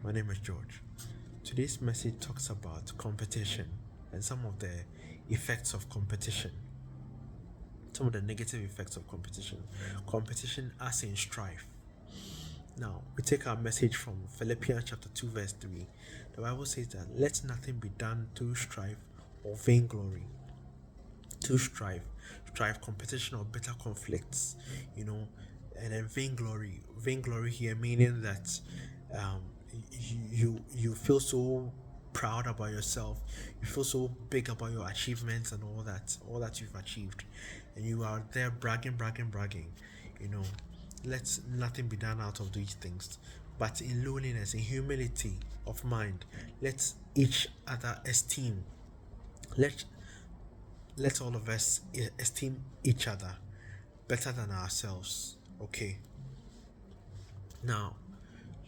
My name is George. Today's message talks about competition and some of the effects of competition, some of the negative effects of competition. Competition as in strife. Now, we take our message from Philippians chapter 2, verse 3. The Bible says that let nothing be done through strife or vainglory. To strife, competition or bitter conflicts, you know, and then vainglory here meaning that um, you feel so proud about yourself, you feel so big about your achievements and all that you've achieved, and you are there bragging, you know. Let nothing be done out of these things, but in lowliness, in humility of mind, let each other esteem. Let let all of us esteem each other better than ourselves. Okay. Now,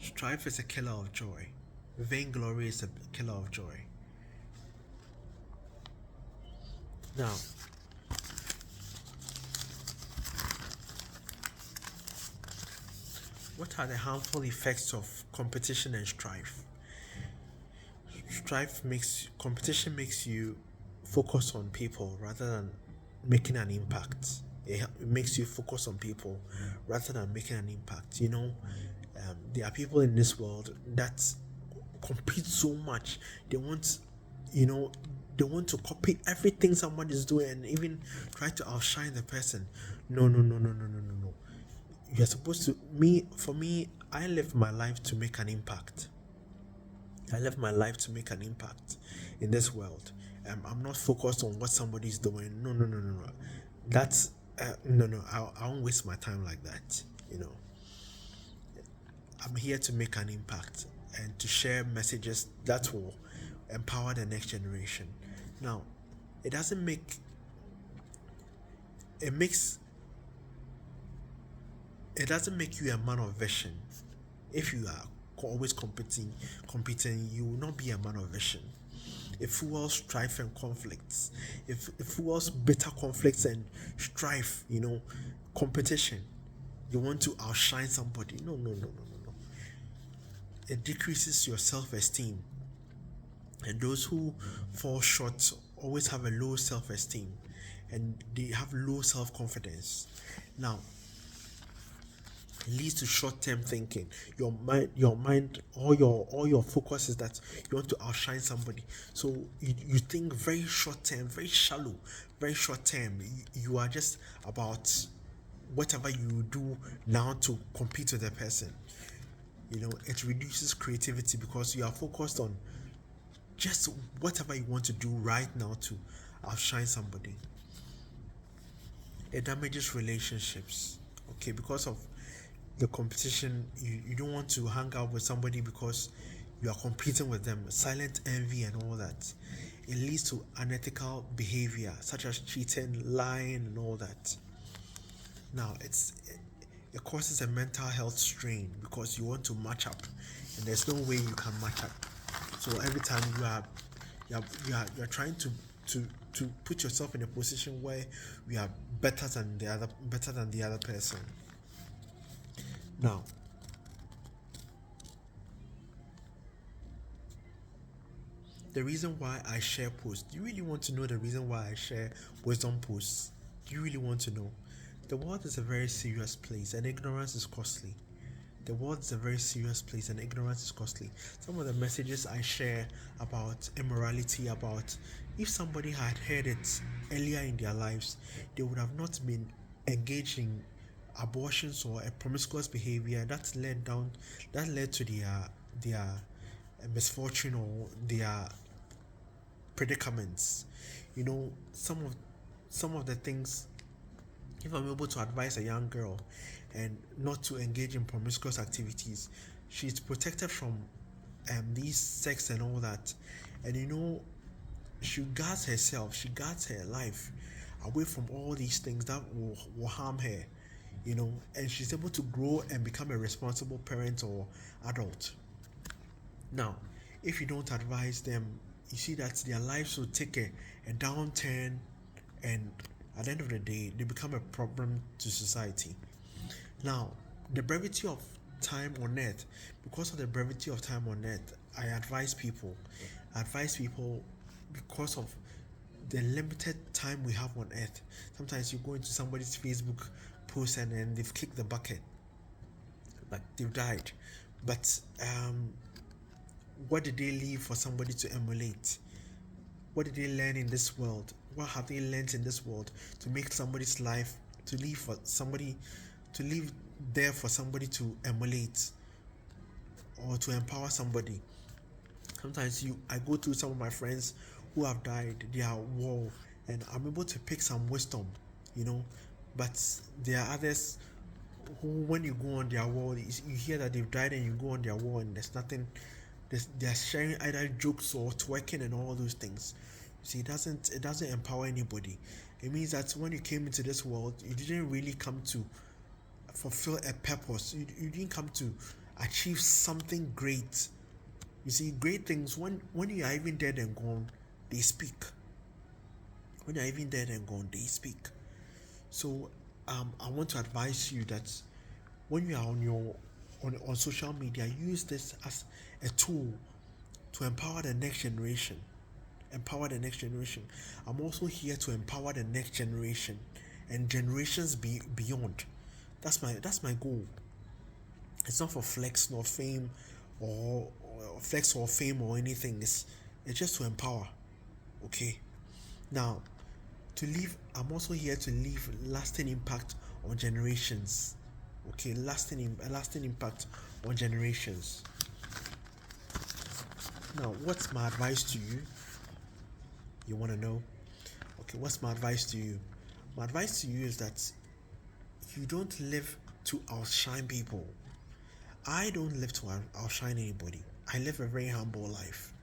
strife is a killer of joy. Vainglory is a killer of joy. Now, what are the harmful effects of competition and strife? Competition makes you focus on people rather than making an impact. It makes you focus on people rather than making an impact. There are people in this world that compete so much. They want, you know, they want to copy everything somebody's doing and even try to outshine the person. No. You're supposed to for me, I live my life to make an impact. I live my life to make an impact in this world. I'm not focused on what somebody's doing. No. That's no. I won't waste my time like that. I'm here to make an impact and to share messages that will empower the next generation. Now, it doesn't make it makes it doesn't make you a man of vision. If you are always competing, you will not be a man of vision. It fuels strife and conflicts. It fuels bitter conflicts and strife. Competition. You want to outshine somebody. No. It decreases your self-esteem, and those who fall short always have a low self-esteem, and they have low self-confidence. Now, it leads to short-term thinking. Your mind, all your focus is that you want to outshine somebody. So you think very short-term, very shallow, very short-term. You are just about whatever you do now to compete with the person. It reduces creativity because you are focused on just whatever you want to do right now to outshine somebody. It damages relationships. Okay, because of the competition, you don't want to hang out with somebody because you are competing with them. Silent envy and all that. It leads to unethical behavior such as cheating, lying, and all that. Now, it causes a mental health strain because you want to match up, and there's no way you can match up. So every time you are trying to put yourself in a position where you are better than the other person. Now, the reason why I share posts. Do you really want to know the reason why I share wisdom posts? Do you really want to know? The world is a very serious place and ignorance is costly. The world is a very serious place and ignorance is costly. Some of the messages I share about immorality, about if somebody had heard it earlier in their lives, they would have not been engaged in abortions or a promiscuous behavior that led to their misfortune or their predicaments. You know, some of the things, if I'm able to advise a young girl and not to engage in promiscuous activities, she's protected from these sex and all that. And she guards herself, she guards her life away from all these things that will harm her, and she's able to grow and become a responsible parent or adult. Now, if you don't advise them, you see that their lives will take a downturn, and at the end of the day, they become a problem to society. Now, the brevity of time on earth, because of the brevity of time on earth, I advise people because of the limited time we have on earth. Sometimes you go into somebody's Facebook post and then they've clicked the bucket, like they've died. But what did they leave for somebody to emulate? What did they learn in this world? What have they learned in this world to make somebody's life, to leave for somebody, to leave there for somebody to emulate or to empower somebody? Sometimes I go through some of my friends who have died, they are war, and I'm able to pick some wisdom, you know. But there are others who, when you go on their wall, you hear that they've died, and you go on their wall, and there's nothing. They're sharing either jokes or twerking and all those things. See, it doesn't empower anybody. It means that when you came into this world, you didn't really come to fulfill a purpose. You didn't come to achieve something great. You see, great things, when you are even dead and gone, they speak. When you're even dead and gone, they speak. So I want to advise you that when you are on social media, use this as a tool to empower the next generation. Empower the next generation. I'm also here to empower the next generation and generations beyond. That's my goal. It's not for flex nor fame or flex or fame or anything. It's just to empower. Okay. Now, I'm also here to leave lasting impact on generations. Okay, lasting impact on generations. Now, what's my advice to you? You want to know? Okay, what's my advice to you? My advice to you is that you don't live to outshine people. I don't live to outshine anybody. I live a very humble life.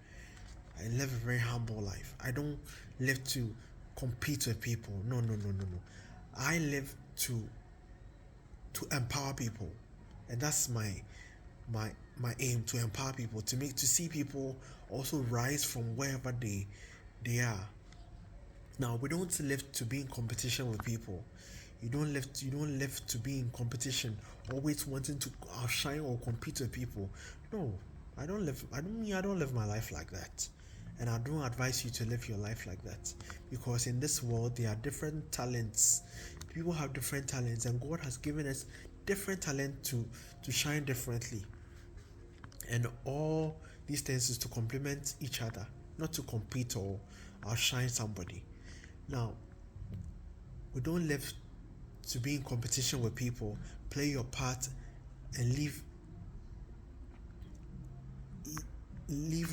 I don't live to compete with people. No. I live to empower people, and that's my aim, to empower people, to see people also rise from wherever they are. Now, we don't live to be in competition with people. You don't live to be in competition, always wanting to outshine or compete with people. No, I don't live my life like that. And I don't advise you to live your life like that, because in this world there are different talents. People have different talents, and God has given us different talent to shine differently. And all these things is to complement each other, not to compete or outshine somebody. Now, we don't live to be in competition with people. Play your part and leave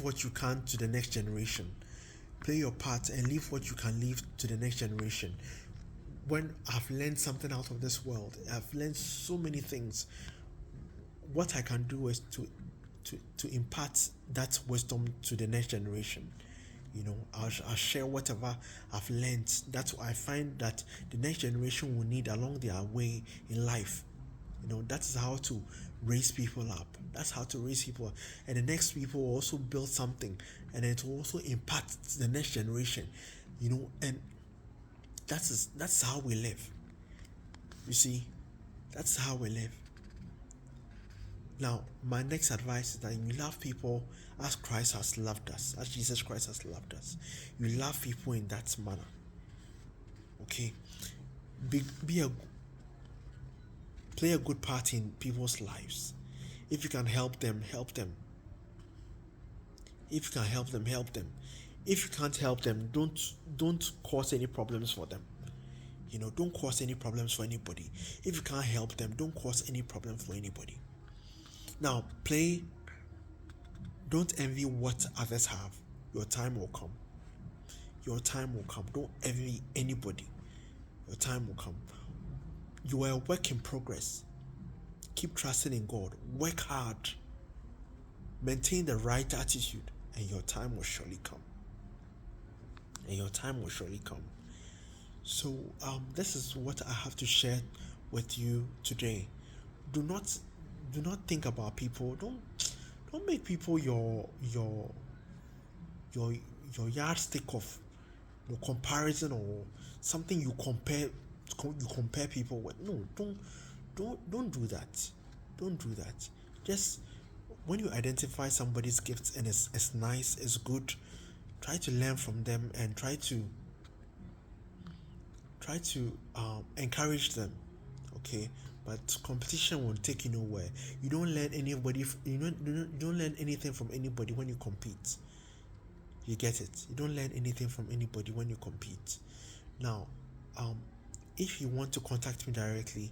what you can to the next generation. Play your part and leave what you can leave to the next generation. When I've learned something out of this world, I've learned so many things. What I can do is to impart that wisdom to the next generation. I'll share whatever I've learned. That's what I find that the next generation will need along their way in life. That is how to raise people up. That's how to raise people up. And the next people will also build something, and it will also impact the next generation. And that's how we live. You see, that's how we live. Now, my next advice is that you love people as Christ has loved us, as Jesus Christ has loved us. You love people in that manner. Okay? Play a good part in people's lives. If you can help them, help them. If you can help them, help them. If you can't help them, don't cause any problems for them. Don't cause any problems for anybody. If you can't help them, don't cause any problem for anybody. Now, don't envy what others have. Your time will come. Your time will come. Don't envy anybody. Your time will come. You are a work in progress. Keep trusting in God. Work hard. Maintain the right attitude, and your time will surely come. So, this is what I have to share with you today. Do not think about people. Don't make people your yardstick of comparison, or something you compare people with. No, don't do that. Don't do that. just when you identify somebody's gifts and it's nice, it's good, try to learn from them and try to encourage them. Okay, but competition won't take you nowhere. You don't learn anybody. You don't learn anything from anybody when you compete. You get it? You don't learn anything from anybody when you compete. Now, um, if you want to contact me directly,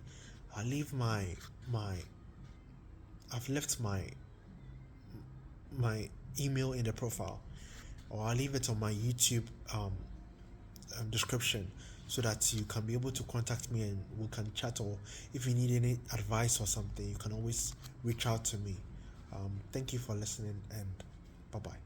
I'll leave my I've left my email in the profile, or I'll leave it on my YouTube description so that you can be able to contact me and we can chat. Or if you need any advice or something, you can always reach out to me. Thank you for listening, and bye bye.